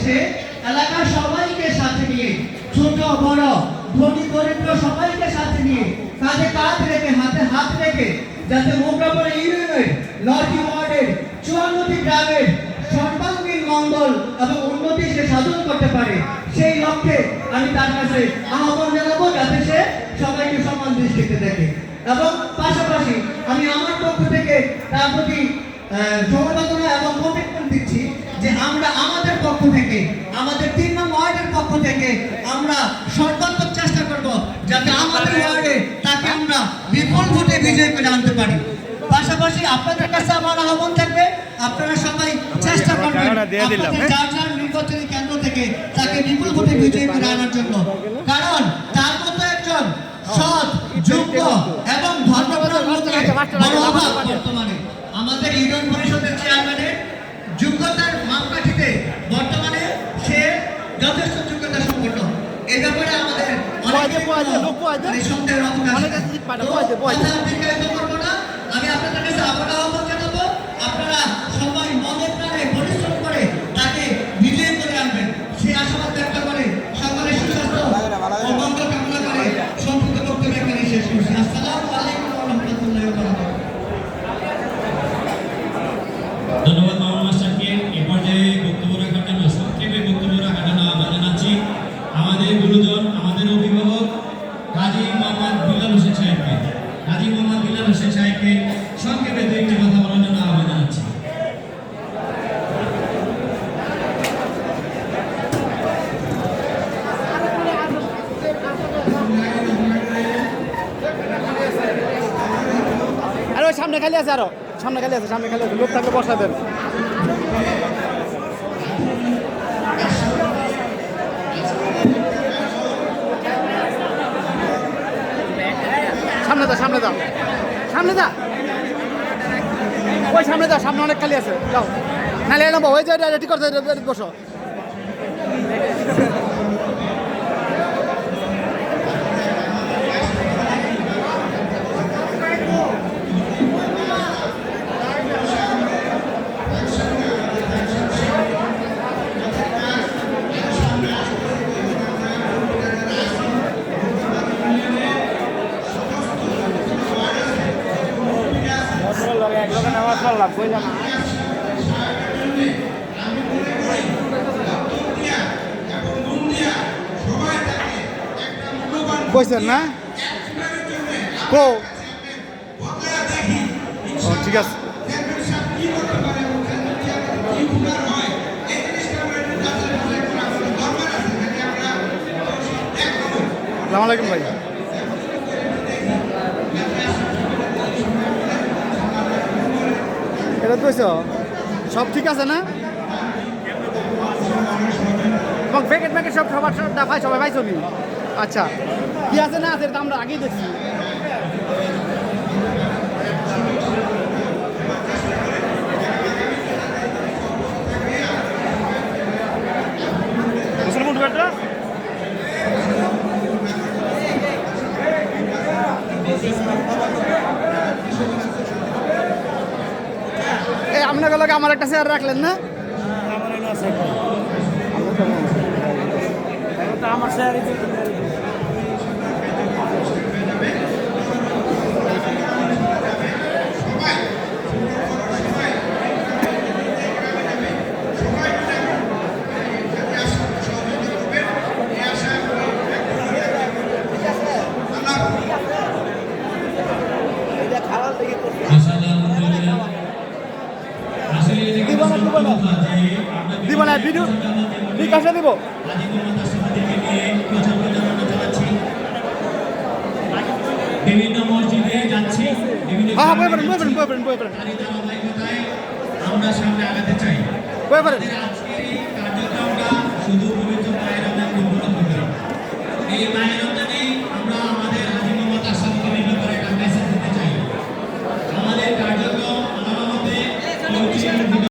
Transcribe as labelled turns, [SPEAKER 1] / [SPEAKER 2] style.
[SPEAKER 1] সে এলাকার সবাইকে সাথে নিয়ে, ছোট বড় ধনী দরিদ্র সবাইকে সাথে নিয়ে, কাঁধে কাঁধ রেখে হাতে হাত রেখে যাতে মোগরাপাড়া ইউনিয়নের 9টি ওয়ার্ডের 54টি গ্রামের সর্বাঙ্গীন মঙ্গল এবং উন্নতি সে সাধন করতে পারে, সেই লক্ষ্যে আমি তার কাছে আহ্বান জানাবো যাতে সে সবাইকে সমান দৃষ্টিতে দেখে। এবং পাশাপাশি আমি আমার পক্ষ থেকে তার প্রতি সমবেদনা এবং কমিটমেন্ট দিচ্ছি যে আমরা আমাদের পক্ষ থেকে, আমাদের 3 নং ওয়ার্ডের পক্ষ থেকে আমরা সর্বাত্মক চেষ্টা করব যাতে আমাদের ওয়ার্ডে তাকে আমরা বিপুল ভোটে বিজয়ী করে আনতে পারি। পাশাপাশি আপনাদের কাছে আমার আহ্বান থাকবে, আপনারা সবাই চেষ্টা করবেন যার যার নির্বাচনী কেন্দ্র থেকে তাকে বিপুল ভোটে বিজয়ী করে আনার জন্য। কারণ তার মতো একজন সৎ, যোগ্য এবং ধর্মপ্রাণ লোকের বড় অভাব বর্তমানে। আমাদের ইউনিয়ন পরিষদের চেয়ারম্যানের যোগ্যতার মাপকাঠিতে বর্তমানে সে যথেষ্ট যোগ্যতা সম্পন্ন। এই ব্যাপারে আমাদের সন্দেহের অবকাশ করবো না। আমি আপনাদের কাছে আবার আহ্বান জানাবো, আপনারা সবাই মনে প্রাণে পরিশ্রম করে তাকে বিজয়ী করে আনবেন। সে আশাবাদ ব্যক্ত করে সকলের সুস্বাস্থ্য ও মঙ্গল কামনা করে সম্পূর্ণ বক্তব্য এখানে শেষ করছি। আসসালামু আলাইকুম ওয়া রাহমাতুল্লাহি ওয়া বারাকাতুহু।
[SPEAKER 2] ধন্যবাদ মামুন মাস্টারকে। এই পর্যায়ে বক্তব্য রাখার জন্য, সংক্ষেপে বক্তব্য রাখার জন্য আহ্বান জানাচ্ছি আমাদের গুরুজন, আমাদের অভিভাবক কাজী মোহাম্মদ বিলাল হোসেন সাহেবকে। কাজী মোহাম্মদ বিলাল হোসেন সাহেবকে সংক্ষেপে 2টি কথা বলার জন্য আহ্বান জানাচ্ছি।
[SPEAKER 3] আরে ওই সামনে খালি আছে, আরো সামনে খালি আছে, সামনে খালি আছে, লোক থাকলে বসা দেন। সামনে দাও, সামনে দাও, সামনে দা, ওই সামনে দাও, সামনে অনেক খালি আছে, যাও নাহলে এলাম ওই যে রেডি করতে বসো। বলছেন না কো ঠিক আছে। আসসালামু আলাইকুম ভাই। এটা তো সব ঠিক আছে না? এবং প্যাকেট প্যাকেট সব সবার পাই, সবাই পাইছো নি? আচ্ছা, কি আছে না আছে আমরা আগেই দেখছি। এই আপনাকে লোক আমার একটা চেয়ার রাখলেন না? আমার চেয়ার দিব না, ভিডিও বিকাশে দিব।
[SPEAKER 2] বিভিন্ন মসজিদে যাচ্ছি,
[SPEAKER 3] হ্যাঁ,
[SPEAKER 2] আমরা সামনে আগাতে চাই।